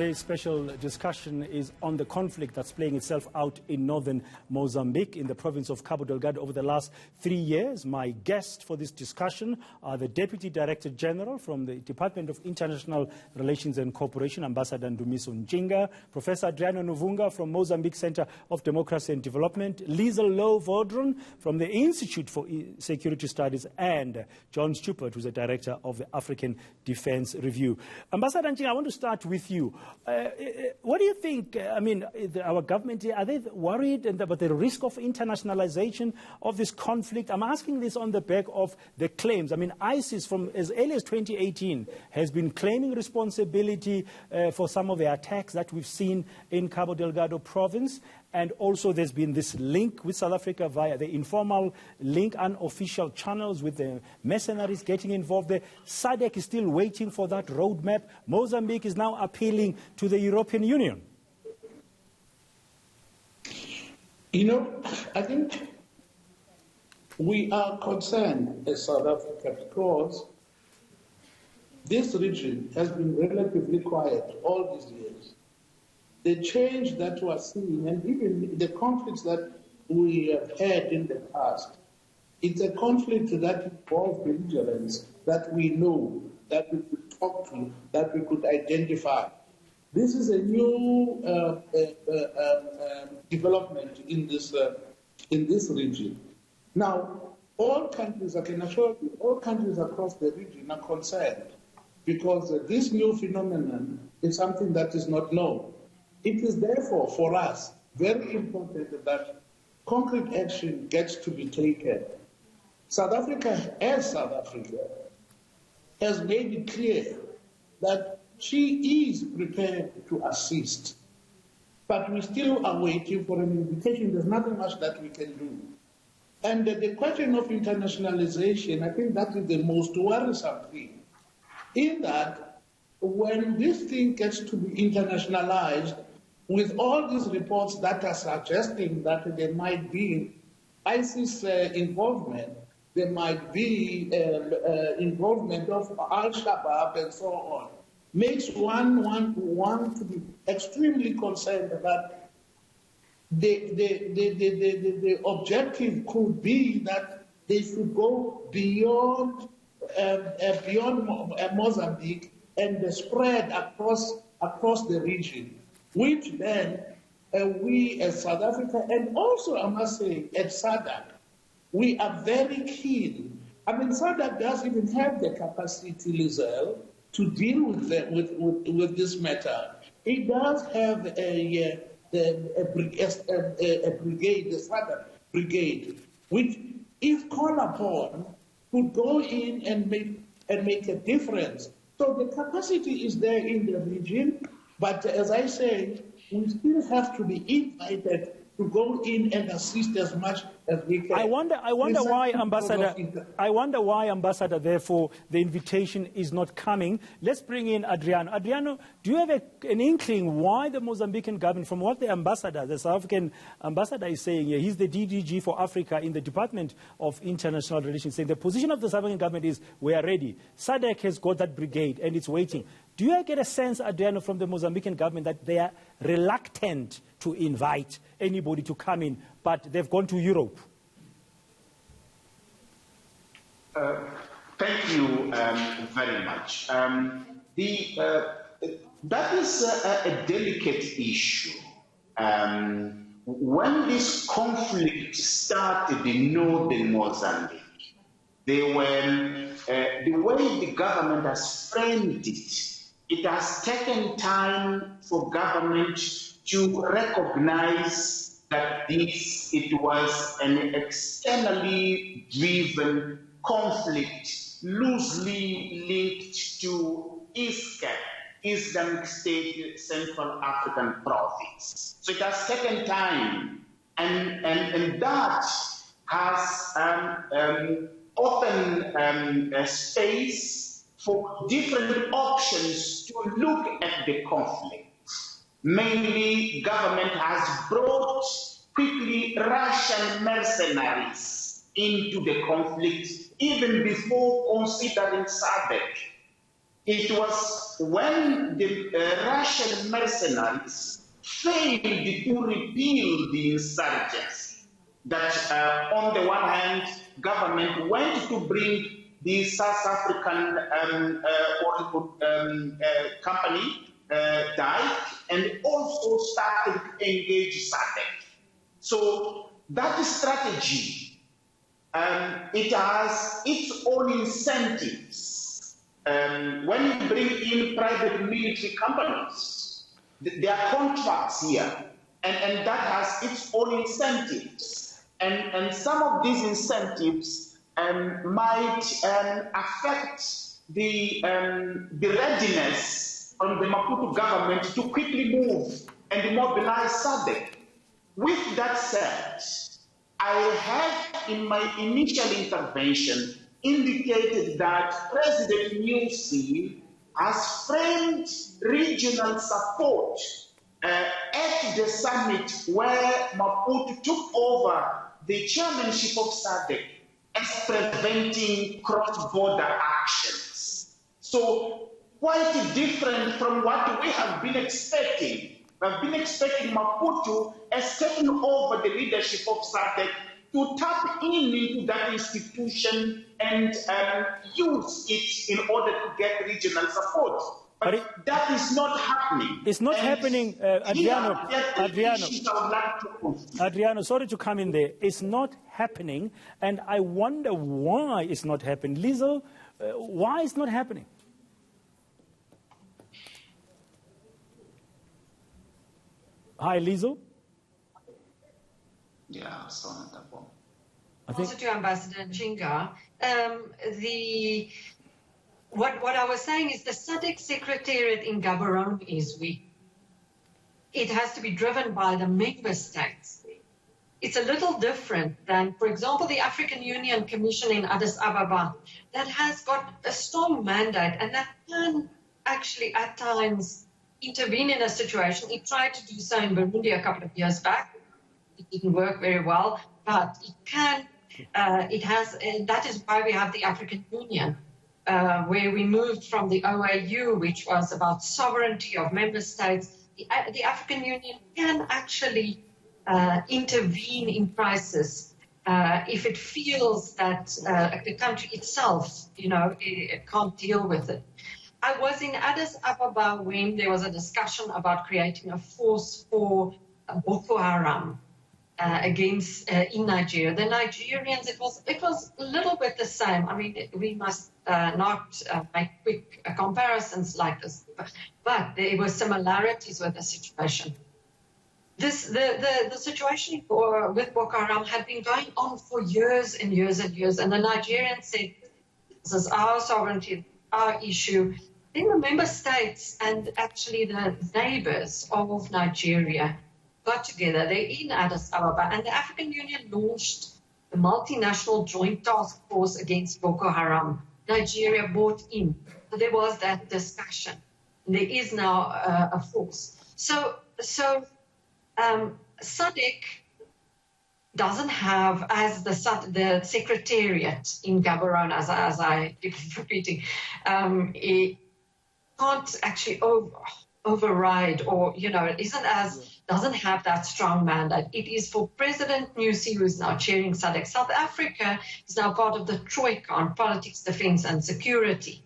Today's special discussion is on the conflict that's playing itself out in northern Mozambique in the province of Cabo Delgado over the last 3 years. My guests for this discussion are the Deputy Director General from the Department of International Relations and Cooperation, Ambassador Ndumiso Ntshinga, Professor Adriano Nuvunga from Mozambique Center of Democracy and Development, Liesl Louw-Vaudran from the Institute for Security Studies, and John Stupart, who's the Director of the African Defense Review. Ambassador Ntshinga, I want to start with you. What do you think? I mean, our government, are they worried about the risk of internationalization of this conflict? I'm asking this on the back of the claims. I mean, ISIS, from as early as 2018, has been claiming responsibility for some of the attacks that we've seen in Cabo Delgado province. And also there's been this link with South Africa via the informal link, unofficial channels with the mercenaries getting involved there. SADC is still waiting for that roadmap. Mozambique is now appealing to the European Union. You know, I think we are concerned as South Africa because this region has been relatively quiet all these years. The change that we are seeing, and even the conflicts that we have had in the past, it's a conflict that involves belligerents that we know, that we could talk to, that we could identify. This is a new development in this region. Now, all countries, I can assure you, all countries across the region are concerned because this new phenomenon is something that is not known. It is therefore, for us, very important that concrete action gets to be taken. South Africa, as South Africa, has made it clear that she is prepared to assist. But we still are waiting for an invitation. There's nothing much that we can do. And the question of internationalization, I think that is the most worrisome thing. In that, when this thing gets to be internationalized, with all these reports that are suggesting that there might be ISIS involvement, there might be involvement of Al-Shabaab and so on, makes one to be extremely concerned that the objective could be that they should go beyond Mozambique and spread across the region, which then we as South Africa, and also I must say at SADC, we are very keen. I mean, SADC does even have the capacity, Liesl, to deal with this matter. It does have a brigade, the SADC brigade, which, if called upon, could go in and make a difference. So the capacity is there in the region. But as I say, we still have to be invited to go in and assist as much as we can. I wonder why, Ambassador, therefore, the invitation is not coming. Let's bring in Adriano. Adriano, do you have an inkling why the Mozambican government, from what the ambassador, the South African ambassador is saying here, he's the DDG for Africa in the Department of International Relations, saying the position of the South African government is, we are ready. SADC has got that brigade and it's waiting. Do you get a sense, Adriano, from the Mozambican government that they are reluctant to invite anybody to come in, but they've gone to Europe? Thank you very much. That is a delicate issue. When this conflict started in northern Mozambique, they were, the way the government has framed it, it has taken time for government to recognize that it was an externally driven conflict loosely linked to ISCAP, Islamic State Central African Province. So it has taken time, and that has opened a space for different options to look at the conflict. Mainly, government has brought quickly Russian mercenaries into the conflict even before considering SADC. it was when the Russian mercenaries failed to repeal the insurgents that, on the one hand, government went to bring the South African company, died, and also started to engage SADC. So that strategy, it has its own incentives. When you bring in private military companies, there are contracts here, and that has its own incentives. And some of these incentives might affect the readiness from the Maputo government to quickly move and mobilize SADC. With that said, I have in my initial intervention indicated that President Nyusi has framed regional support at the summit where Maputo took over the chairmanship of SADC as preventing cross-border actions. So quite different from what we have been expecting. We have been expecting Maputo as taking over the leadership of SADC to tap into that institution and use it in order to get regional support. But that is not happening. It's not happening, Adriano. Adriano, sorry to come in there. It's not happening, and I wonder why it's not happening. Liesl, why it's not happening? Hi, Liesl. Yeah, so also to Ambassador Ntshinga, what I was saying is the SADC Secretariat in Gaborone is weak. It has to be driven by the member states. It's a little different than, for example, the African Union Commission in Addis Ababa that has got a strong mandate and that can actually at times intervene in a situation. It tried to do so in Burundi a couple of years back. It didn't work very well, but it can. That is why we have the African Union, where we moved from the OAU, which was about sovereignty of member states. The African Union can actually intervene in crisis if it feels that the country itself, it can't deal with it. I was in Addis Ababa when there was a discussion about creating a force for Boko Haram against in Nigeria. The Nigerians, it was a little bit the same. I mean, we must not make quick comparisons like this, but there were similarities with the situation. The situation with Boko Haram had been going on for years and years and years, and the Nigerians said, this is our sovereignty, our issue. Then the member states and actually the neighbors of Nigeria got together. They're in Addis Ababa, and the African Union launched the multinational joint task force against Boko Haram. Nigeria bought in. So there was that discussion. There is now a force. So SADC doesn't have, as the secretariat in Gaborone, as I keep repeating, it can't actually override or, doesn't have that strong mandate. It is for President Nyusi, who is now chairing SADC. South Africa is now part of the Troika on politics, defense, and security,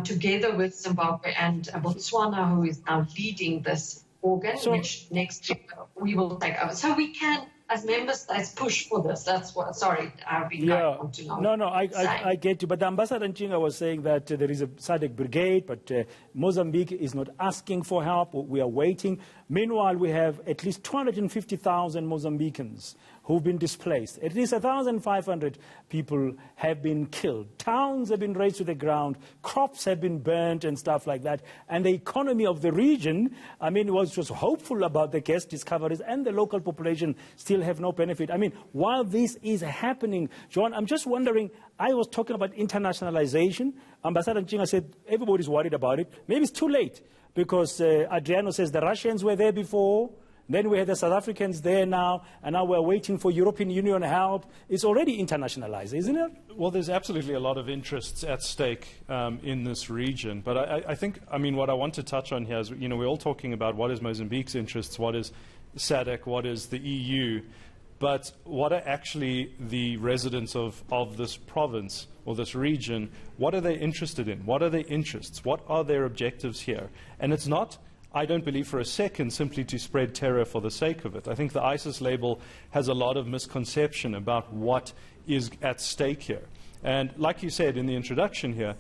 together with Zimbabwe and Botswana, who is now leading this organ, which next year we will take over. So we can, as member states, push for this. That's what, sorry, I've been going on to know. No, I get you. But Ambassador Ntshinga was saying that there is a SADC brigade, but Mozambique is not asking for help. We are waiting. Meanwhile, we have at least 250,000 Mozambicans who've been displaced. At least 1,500 people have been killed. Towns have been razed to the ground. Crops have been burnt and stuff like that. And the economy of the region, I mean, was hopeful about the gas discoveries, and the local population still have no benefit. I mean, while this is happening, John, I'm just wondering, I was talking about internationalization. Ambassador Ntshinga said everybody's worried about it. Maybe it's too late, because Adriano says the Russians were there before. Then we had the South Africans there now, and now we're waiting for European Union help. It's already internationalized, isn't it? Well, there's absolutely a lot of interests at stake in this region. But I think, what I want to touch on here is, we're all talking about what is Mozambique's interests, what is SADC, what is the EU, but what are actually the residents of this province or this region, what are they interested in? What are their interests? What are their objectives here? And it's not, I don't believe for a second, simply to spread terror for the sake of it. I think the ISIS label has a lot of misconception about what is at stake here. And like you said in the introduction here,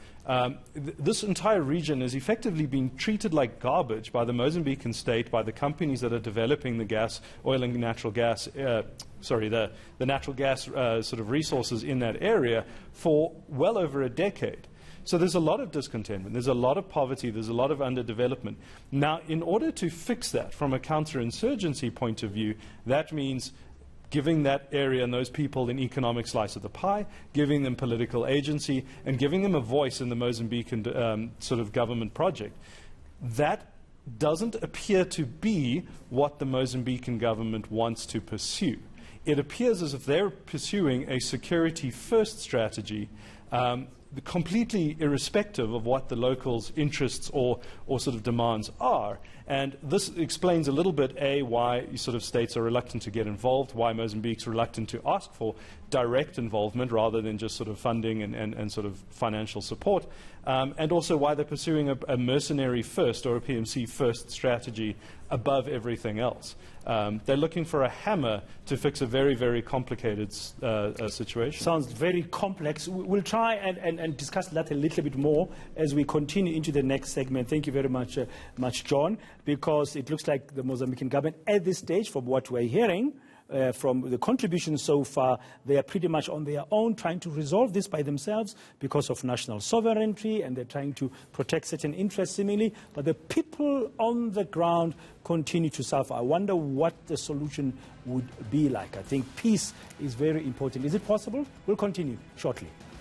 this entire region has effectively been treated like garbage by the Mozambican state, by the companies that are developing the gas, oil and natural gas, the natural gas sort of resources in that area for well over a decade. So there's a lot of discontentment, there's a lot of poverty, there's a lot of underdevelopment. Now, in order to fix that from a counterinsurgency point of view, that means giving that area and those people an economic slice of the pie, giving them political agency, and giving them a voice in the Mozambican sort of government project. That doesn't appear to be what the Mozambican government wants to pursue. It appears as if they're pursuing a security-first strategy, completely irrespective of what the locals' interests or sort of demands are. And this explains a little bit, A, why sort of states are reluctant to get involved, why Mozambique's reluctant to ask for direct involvement rather than just sort of funding and sort of financial support, and also why they're pursuing a mercenary first or a PMC first strategy above everything else. They're looking for a hammer to fix a very, very complicated situation. Sounds very complex. We'll try and discuss that a little bit more as we continue into the next segment. Thank you very much, John, because it looks like the Mozambican government at this stage, from what we're hearing, from the contributions so far, they are pretty much on their own trying to resolve this by themselves because of national sovereignty, and they're trying to protect certain interests seemingly. But the people on the ground continue to suffer. I wonder what the solution would be like. I think peace is very important. Is it possible? We'll continue shortly.